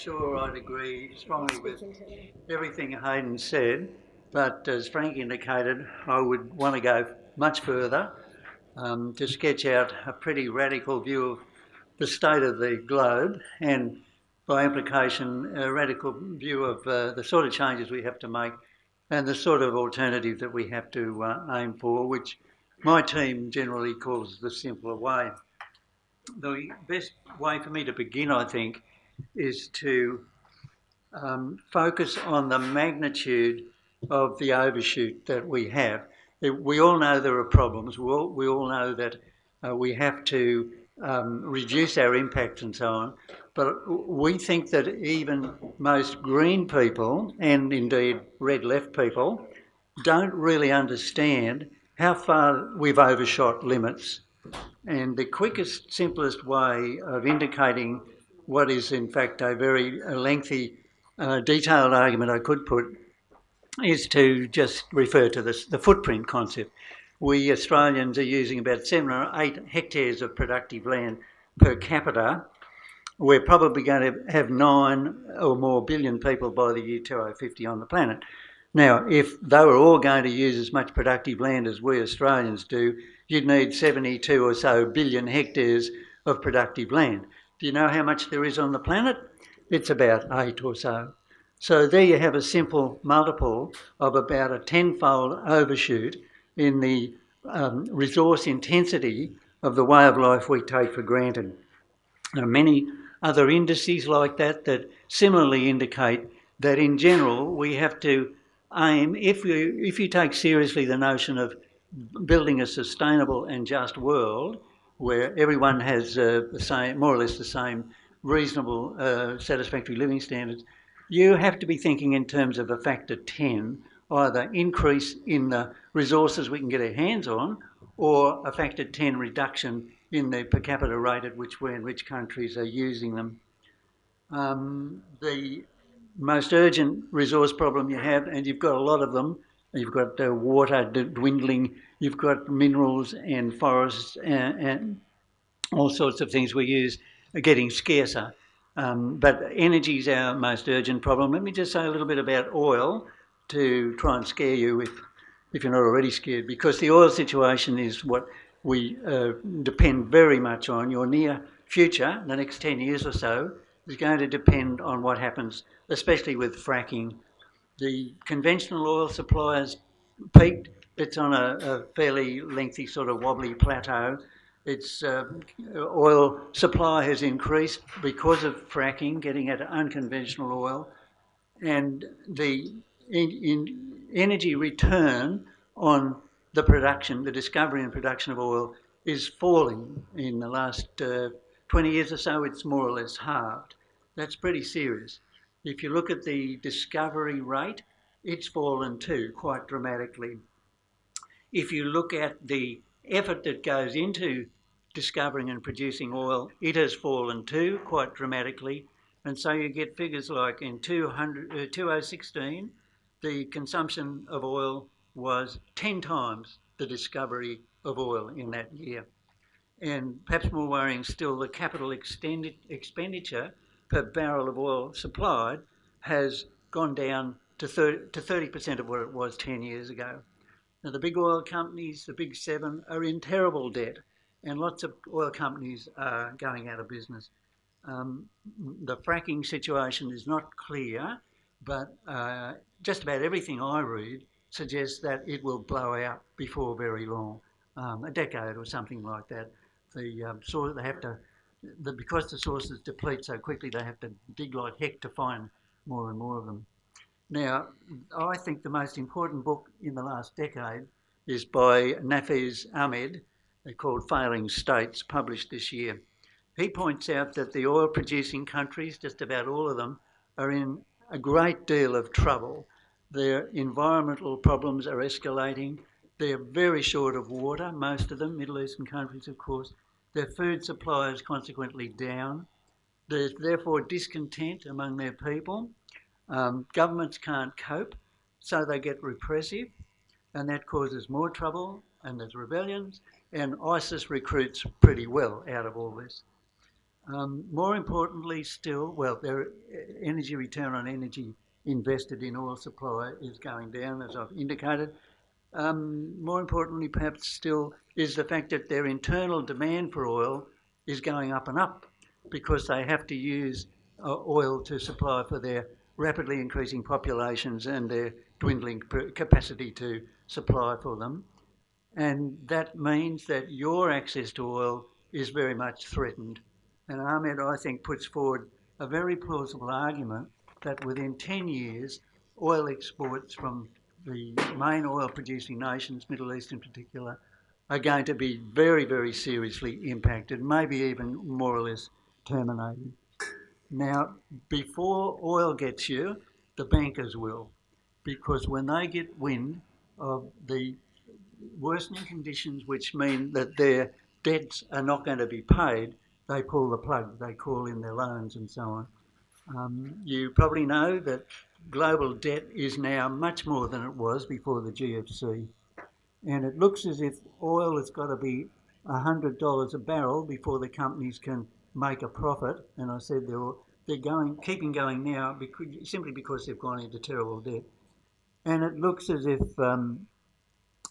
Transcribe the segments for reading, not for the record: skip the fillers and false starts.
sure I'd agree strongly with everything Hadyn said, but as Frank indicated, I would want to go much further to sketch out a pretty radical view of the state of the globe and, by implication, a radical view of the sort of changes we have to make and the sort of alternative that we have to aim for, which my team generally calls the simpler way. The best way for me to begin, I think, is to focus on the magnitude of the overshoot that we have. We all know there are problems. We all know that we have to reduce our impact and so on. But we think that even most green people, and indeed red left people, don't really understand how far we've overshot limits. And the quickest, simplest way of indicating what is in fact a very lengthy, detailed argument I could put is to just refer to the footprint concept. We Australians are using about 7 or 8 hectares of productive land per capita. We're probably going to have 9 or more billion people by the year 2050 on the planet. Now, if they were all going to use as much productive land as we Australians do, you'd need 72 or so billion hectares of productive land. Do you know how much there is on the planet? It's about 8 or so. So there you have a simple multiple of about a 10-fold overshoot in the resource intensity of the way of life we take for granted. There are many other indices like that that similarly indicate that in general we have to aim, if you take seriously the notion of building a sustainable and just world where everyone has the same, more or less the same reasonable, satisfactory living standards, you have to be thinking in terms of a factor 10, either increase in the resources we can get our hands on or a factor 10 reduction in the per capita rate at which we in rich countries are using them. The most urgent resource problem you have, and you've got a lot of them, you've got water dwindling, you've got minerals and forests and all sorts of things we use are getting scarcer. But energy is our most urgent problem. Let me just say a little bit about oil to try and scare you if you're not already scared, because the oil situation is what we depend very much on. Your near future, the next 10 years or so, is going to depend on what happens, especially with fracking. The conventional oil supply has peaked. It's on a fairly lengthy sort of wobbly plateau. Its oil supply has increased because of fracking, getting at unconventional oil, and the energy return on the production, the discovery and production of oil is falling. In the last 20 years or so, it's more or less halved. That's pretty serious. If you look at the discovery rate, it's fallen too, quite dramatically. If you look at the effort that goes into discovering and producing oil, it has fallen too, quite dramatically. And so you get figures like in 2016, the consumption of oil was 10 times the discovery of oil in that year. And perhaps more worrying still, the capital expenditure per barrel of oil supplied has gone down to 30% of what it was 10 years ago. Now, the big oil companies, the big 7, are in terrible debt, and lots of oil companies are going out of business. The fracking situation is not clear, but just about everything I read suggests that it will blow out before very long, a decade or something like that. Because the sources deplete so quickly, they have to dig like heck to find more and more of them. Now, I think the most important book in the last decade is by Nafez Ahmed, called Failing States, published this year. He points out that the oil-producing countries, just about all of them, are in a great deal of trouble. Their environmental problems are escalating. They're very short of water, most of them, Middle Eastern countries, of course. Their food supply is consequently down. There's therefore discontent among their people. Governments can't cope, so they get repressive, and that causes more trouble, and there's rebellions, and ISIS recruits pretty well out of all this. More importantly still, well, their energy return on energy invested in oil supply is going down, as I've indicated. More importantly, perhaps still, is the fact that their internal demand for oil is going up and up because they have to use oil to supply for their rapidly increasing populations and their dwindling capacity to supply for them. And that means that your access to oil is very much threatened. And Ahmed, I think, puts forward a very plausible argument that within 10 years, oil exports from the main oil producing nations, Middle East in particular, are going to be very, very seriously impacted, maybe even more or less terminated. Now, before oil gets you, the bankers will, because when they get wind of the worsening conditions, which mean that their debts are not going to be paid, they pull the plug, they call in their loans and so on. You probably know that global debt is now much more than it was before the GFC. And it looks as if oil has got to be $100 a barrel before the companies can make a profit. And I said they're keeping going now simply because they've gone into terrible debt. And it looks as if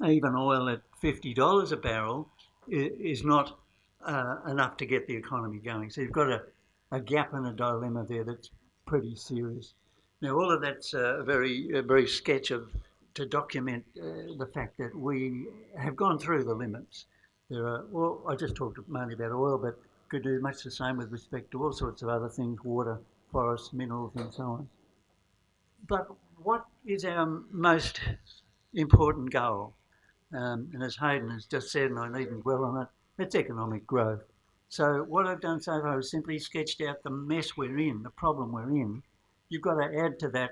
even oil at $50 a barrel is not enough to get the economy going. So you've got a gap and a dilemma there that's pretty serious. Now, all of that's a very sketch to document the fact that we have gone through the limits. I just talked mainly about oil, but could do much the same with respect to all sorts of other things, water, forests, minerals and so on. But what is our most important goal? And as Hadyn has just said, and I needn't dwell on it, it's economic growth. So what I've done so far is simply sketched out the mess we're in, the problem we're in. You've got to add to that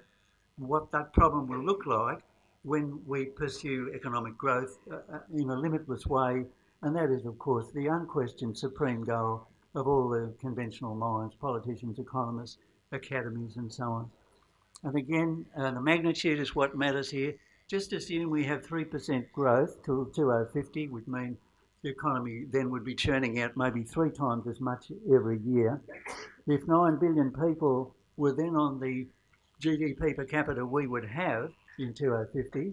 what that problem will look like when we pursue economic growth in a limitless way, and that is, of course, the unquestioned supreme goal of all the conventional minds, politicians, economists, academies and so on. And again, the magnitude is what matters here. Just assume we have 3% growth till 2050, which means the economy then would be churning out maybe 3 times as much every year. If 9 billion people were then on the GDP per capita we would have in 2050,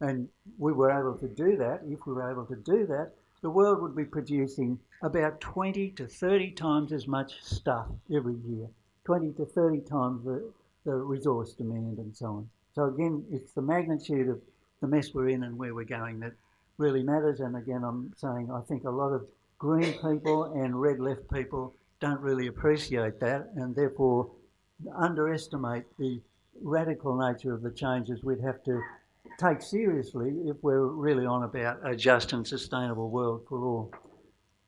and we were able to do that, if we were able to do that, the world would be producing about 20 to 30 times as much stuff every year, 20 to 30 times the resource demand and so on. So again, it's the magnitude of the mess we're in and where we're going that really matters. And again, I'm saying I think a lot of green people and red left people don't really appreciate that and therefore underestimate the radical nature of the changes we'd have to take seriously if we're really on about a just and sustainable world for all.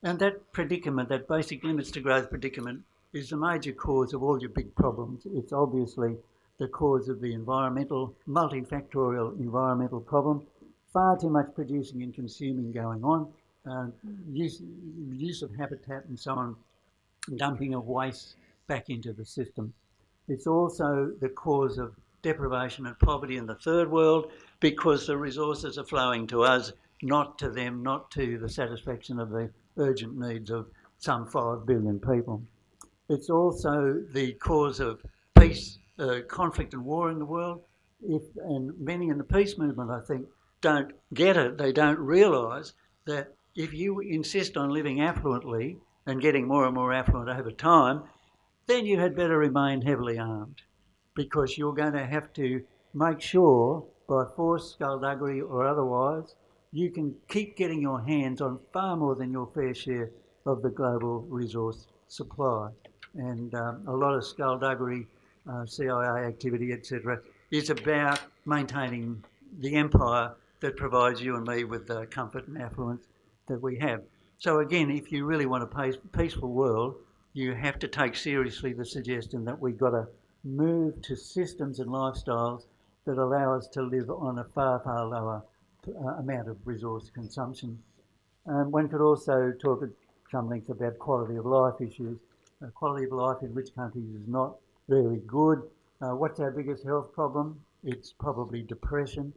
And that predicament, that basic limits to growth predicament, is the major cause of all your big problems. It's obviously the cause of the multifactorial environmental problem. Far too much producing and consuming going on, use of habitat and so on, dumping of waste back into the system. It's also the cause of deprivation and poverty in the third world because the resources are flowing to us, not to them, not to the satisfaction of the urgent needs of some 5 billion people. It's also the cause of peace, conflict and war in the world. And many in the peace movement, I think, don't get it. They don't realise that if you insist on living affluently and getting more and more affluent over time, then you had better remain heavily armed because you're going to have to make sure by force, skullduggery or otherwise, you can keep getting your hands on far more than your fair share of the global resource supply. And a lot of skullduggery, CIA activity, etc., is about maintaining the empire that provides you and me with the comfort and affluence that we have. So again, if you really want a peaceful world, you have to take seriously the suggestion that we've got to move to systems and lifestyles that allow us to live on a far, far lower amount of resource consumption. One could also talk at some length about quality of life issues. Quality of life in rich countries is not very good. What's our biggest health problem? It's probably depression.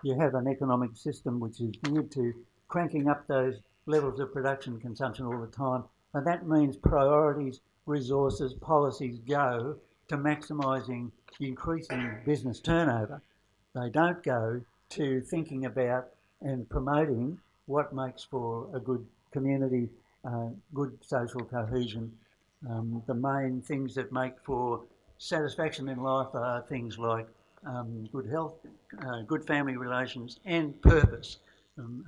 You have an economic system which is geared to cranking up those levels of production consumption all the time, and that means priorities resources, policies go to maximising increasing business turnover. They don't go to thinking about and promoting what makes for a good community, good social cohesion. The main things that make for satisfaction in life are things like good health, good family relations and purpose.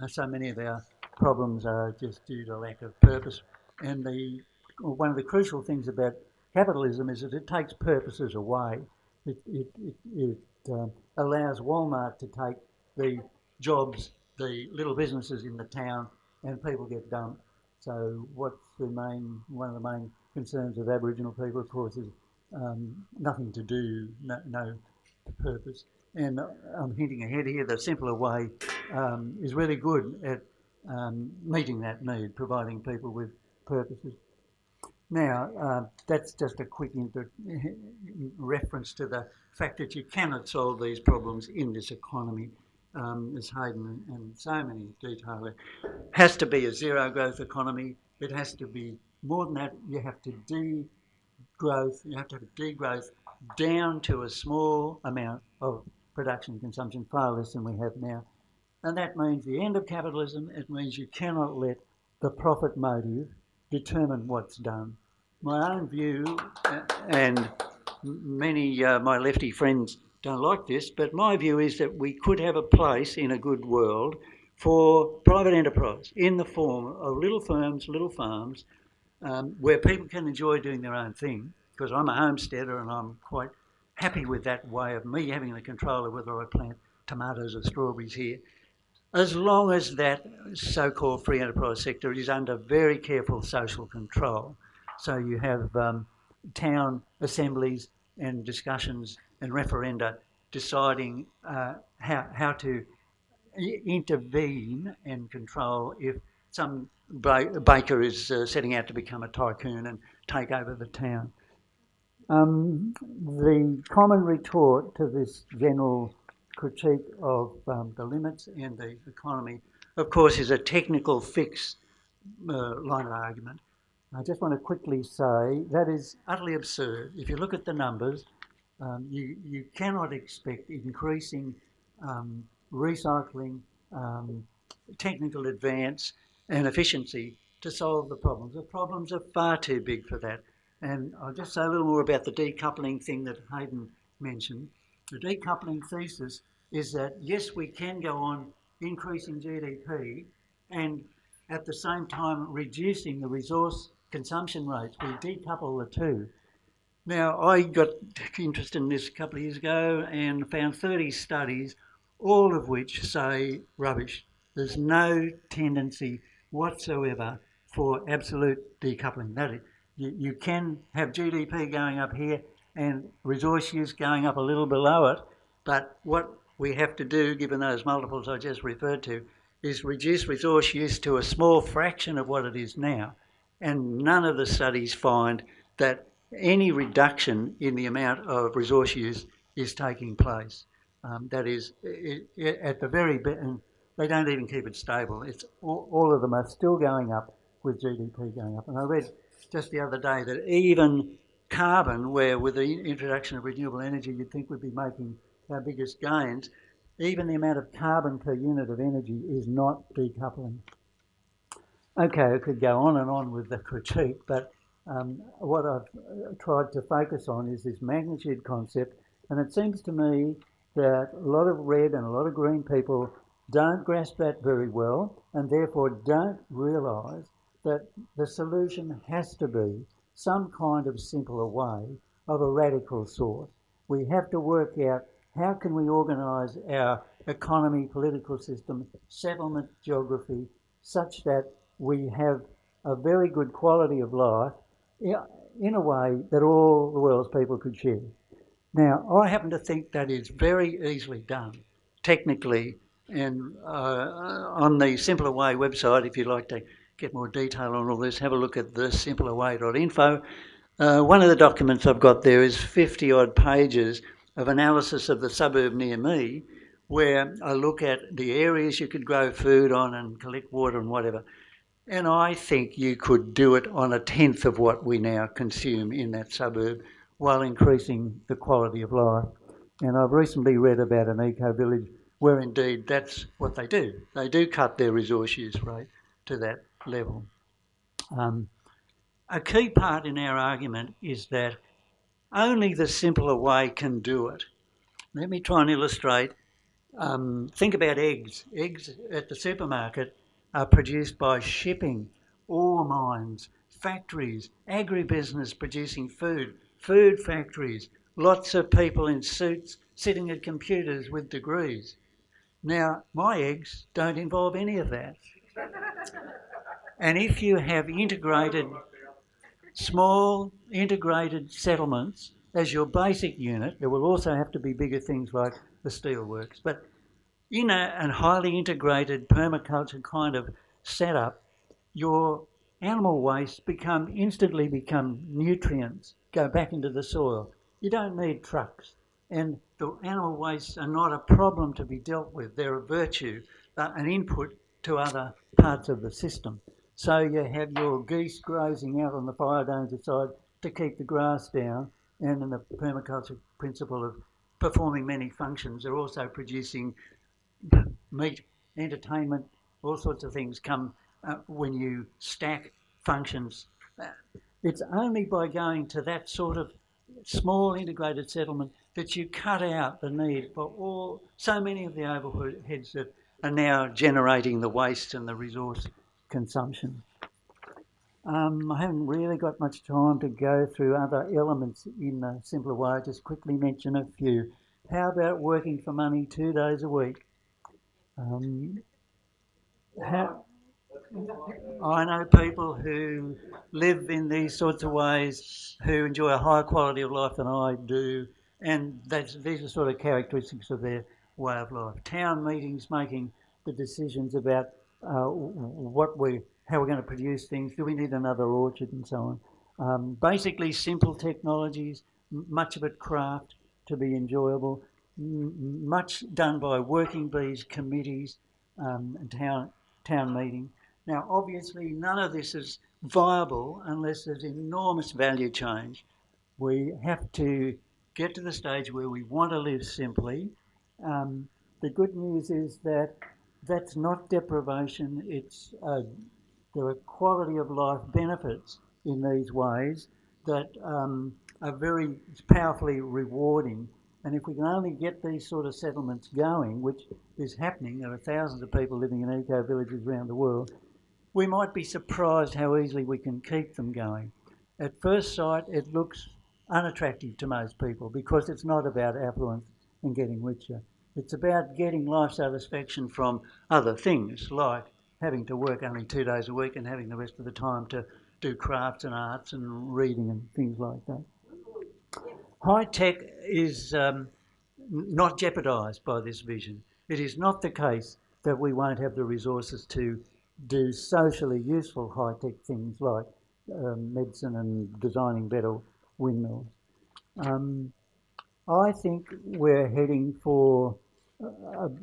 So many of our problems are just due to lack of purpose. And one of the crucial things about capitalism is that it takes purposes away. It allows Walmart to take the jobs, the little businesses in the town, and people get dumped. So one of the main concerns of Aboriginal people, of course, is nothing to do, no purpose. And I'm hinting ahead here, the simpler way is really good at meeting that need, providing people with purposes. Now, that's just a quick reference to the fact that you cannot solve these problems in this economy, as Hadyn and so many detail. It has to be a zero growth economy. It has to be more than that. You have to degrowth. You have to have degrowth down to a small amount of production and consumption, far less than we have now. And that means the end of capitalism. It means you cannot let the profit motive determine what's done. My own view, and many my lefty friends don't like this, but my view is that we could have a place in a good world for private enterprise in the form of little firms, little farms, where people can enjoy doing their own thing, because I'm a homesteader and I'm quite happy with that way of me having the control of whether I plant tomatoes or strawberries here, as long as that so-called free enterprise sector is under very careful social control. So you have town assemblies and discussions and referenda deciding how to intervene and control if some baker is setting out to become a tycoon and take over the town. The common retort to this general critique of the limits and the economy, of course, is a technical fix line of argument. I just want to quickly say that is utterly absurd. If you look at the numbers, you cannot expect increasing recycling, technical advance and efficiency to solve the problems. The problems are far too big for that. And I'll just say a little more about the decoupling thing that Hadyn mentioned. The decoupling thesis is that, yes, we can go on increasing GDP and at the same time reducing the resource consumption rates. We decouple the two. Now, I got interested in this a couple of years ago and found 30 studies, all of which say rubbish. There's no tendency whatsoever for absolute decoupling. That is, you can have GDP going up here and resource use going up a little below it, but what we have to do, given those multiples I just referred to, is reduce resource use to a small fraction of what it is now. And none of the studies find that any reduction in the amount of resource use is taking place. That is, at the very best, and they don't even keep it stable. It's all of them are still going up with GDP going up. And I read just the other day that even carbon, where with the introduction of renewable energy you'd think we'd be making our biggest gains, even the amount of carbon per unit of energy is not decoupling. Okay, I could go on and on with the critique, but what I've tried to focus on is this magnitude concept, and it seems to me that a lot of red and a lot of green people don't grasp that very well, and therefore don't realise that the solution has to be some kind of simpler way of a radical sort. We have to work out how can we organise our economy, political system, settlement geography, such that we have a very good quality of life in a way that all the world's people could share. Now, I happen to think that is very easily done, technically, and on the Simpler Way website, if you'd like to get more detail on all this, have a look at the simplerway.info. One of the documents I've got there is 50-odd pages of analysis of the suburb near me, where I look at the areas you could grow food on and collect water and whatever. And I think you could do it on a tenth of what we now consume in that suburb while increasing the quality of life. And I've recently read about an eco-village where indeed that's what they do. They do cut their resource use rate to that level. A key part in our argument is that only the simpler way can do it. Let me try and illustrate. Think about eggs. Eggs at the supermarket are produced by shipping, ore mines, factories, agribusiness producing food, food factories, lots of people in suits sitting at computers with degrees. Now, my eggs don't involve any of that. And if you have small integrated settlements as your basic unit, there will also have to be bigger things like the steelworks. But in a highly integrated permaculture kind of setup, your animal waste instantly become nutrients, go back into the soil. You don't need trucks. And the animal wastes are not a problem to be dealt with. They're a virtue, an input to other parts of the system. So you have your geese grazing out on the fire danger side to keep the grass down, and in the permaculture principle of performing many functions, they're also producing meat, entertainment, all sorts of things come when you stack functions. It's only by going to that sort of small integrated settlement that you cut out the need for so many of the overheads that are now generating the waste and the resource consumption. I haven't really got much time to go through other elements in a simpler way. I'll just quickly mention a few. How about working for money 2 days a week? I know people who live in these sorts of ways who enjoy a higher quality of life than I do, and these are sort of characteristics of their way of life. Town meetings making the decisions about how we're going to produce things, do we need another orchard and so on. Basically simple technologies, much of it craft to be enjoyable, much done by working bees, committees, and town meeting. Now, obviously, none of this is viable unless there's enormous value change. We have to get to the stage where we want to live simply. The good news is that that's not deprivation. There are quality of life benefits in these ways that are very powerfully rewarding. And if we can only get these sort of settlements going, which is happening, there are thousands of people living in eco-villages around the world, we might be surprised how easily we can keep them going. At first sight, it looks unattractive to most people because it's not about affluence and getting richer. It's about getting life satisfaction from other things, like having to work only 2 days a week and having the rest of the time to do crafts and arts and reading and things like that. High tech is not jeopardised by this vision. It is not the case that we won't have the resources to do socially useful high-tech things like medicine and designing better windmills. I think we're heading for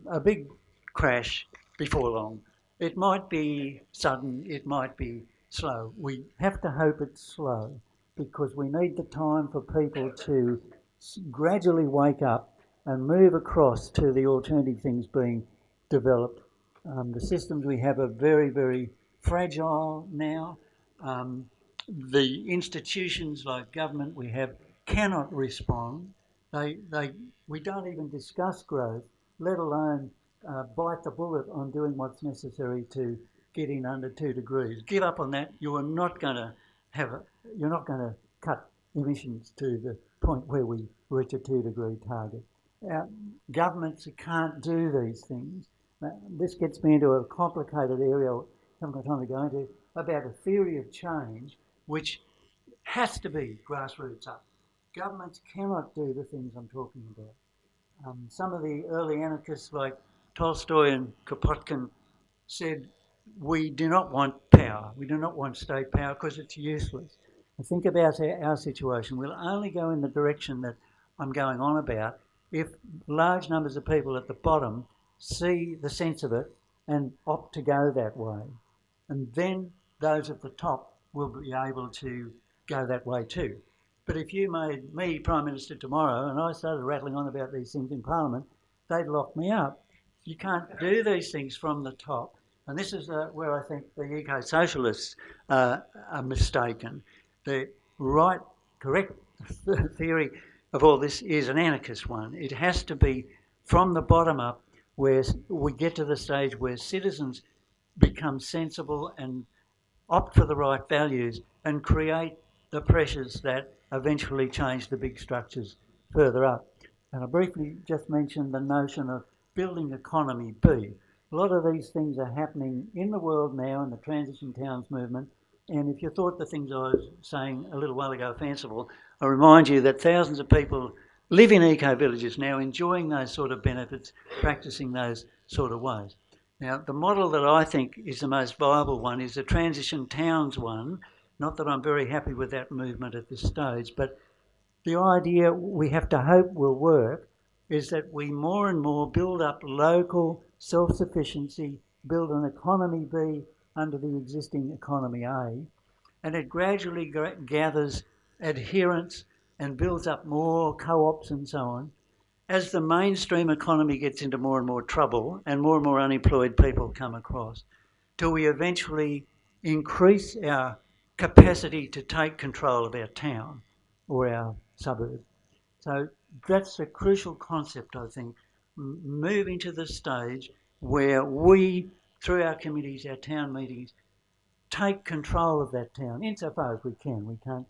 a big crash before long. It might be sudden, it might be slow. We have to hope it's slow because we need the time for people to gradually wake up and move across to the alternative things being developed. The systems we have are very, very fragile now. The institutions like government we have cannot respond. We don't even discuss growth, let alone bite the bullet on doing what's necessary to get in under 2 degrees. Give up on that. You're not going to cut emissions to the point where we reach a 2-degree target. Governments can't do these things. This gets me into a complicated area I haven't got time to go into, about a theory of change which has to be grassroots up. Governments cannot do the things I'm talking about. Some of the early anarchists like Tolstoy and Kropotkin said, we do not want power, we do not want state power because it's useless. And think about our situation. We'll only go in the direction that I'm going on about if large numbers of people at the bottom see the sense of it and opt to go that way. and then those at the top will be able to go that way too. But if you made me Prime Minister tomorrow and I started rattling on about these things in Parliament, they'd lock me up. You can't do these things from the top. And this is where I think the eco-socialists are mistaken. The right, correct theory of all this is an anarchist one. It has to be from the bottom up, where we get to the stage where citizens become sensible and opt for the right values and create the pressures that eventually change the big structures further up. And I briefly just mentioned the notion of building economy B. A lot of these things are happening in the world now in the transition towns movement. And if you thought the things I was saying a little while ago are fanciful, I remind you that thousands of people live in eco-villages now, enjoying those sort of benefits, practising those sort of ways. Now, the model that I think is the most viable one is the transition towns one. Not that I'm very happy with that movement at this stage, but the idea we have to hope will work is that we more and more build up local self-sufficiency, build an economy B under the existing economy A, and it gradually gathers adherents and builds up more co-ops and so on. As the mainstream economy gets into more and more trouble and more unemployed people come across, till we eventually increase our capacity to take control of our town or our suburb. So that's a crucial concept, I think, moving to the stage where we, through our committees, our town meetings, take control of that town insofar as we can. We can't,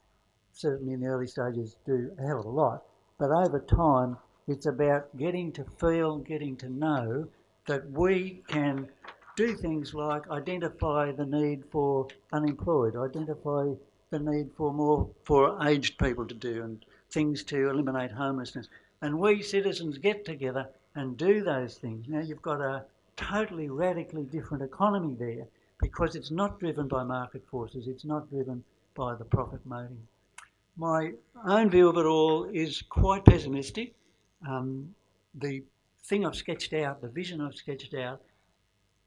certainly in the early stages, do a hell of a lot, but over time it's about getting to feel, getting to know that we can do things like identify the need for unemployed, identify the need for more for aged people to do, and things to eliminate homelessness. And we citizens get together and do those things. Now you've got a totally radically different economy there because it's not driven by market forces, it's not driven by the profit motive. My own view of it all is quite pessimistic. The thing I've sketched out, the vision I've sketched out,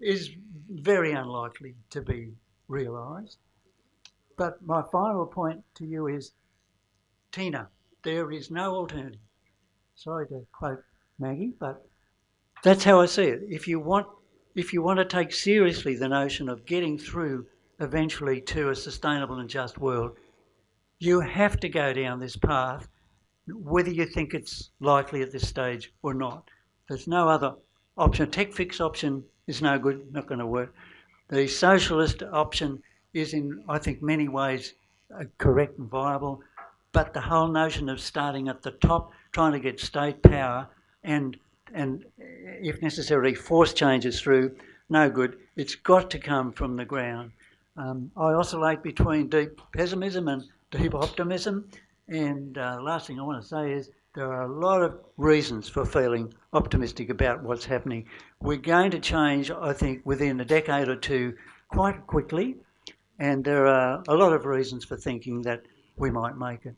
is very unlikely to be realised. But my final point to you is, Tina, there is no alternative. Sorry to quote Maggie, but that's how I see it. If you want to take seriously the notion of getting through eventually to a sustainable and just world, you have to go down this path, whether you think it's likely at this stage or not. There's no other option. A tech fix option is no good, not going to work. The socialist option is in, I think, many ways correct and viable, but the whole notion of starting at the top, trying to get state power and if necessary, force changes through, no good. It's got to come from the ground. I oscillate between deep pessimism and deep optimism. And last thing I want to say is there are a lot of reasons for feeling optimistic about what's happening. We're going to change, I think, within a decade or two quite quickly. And there are a lot of reasons for thinking that we might make it.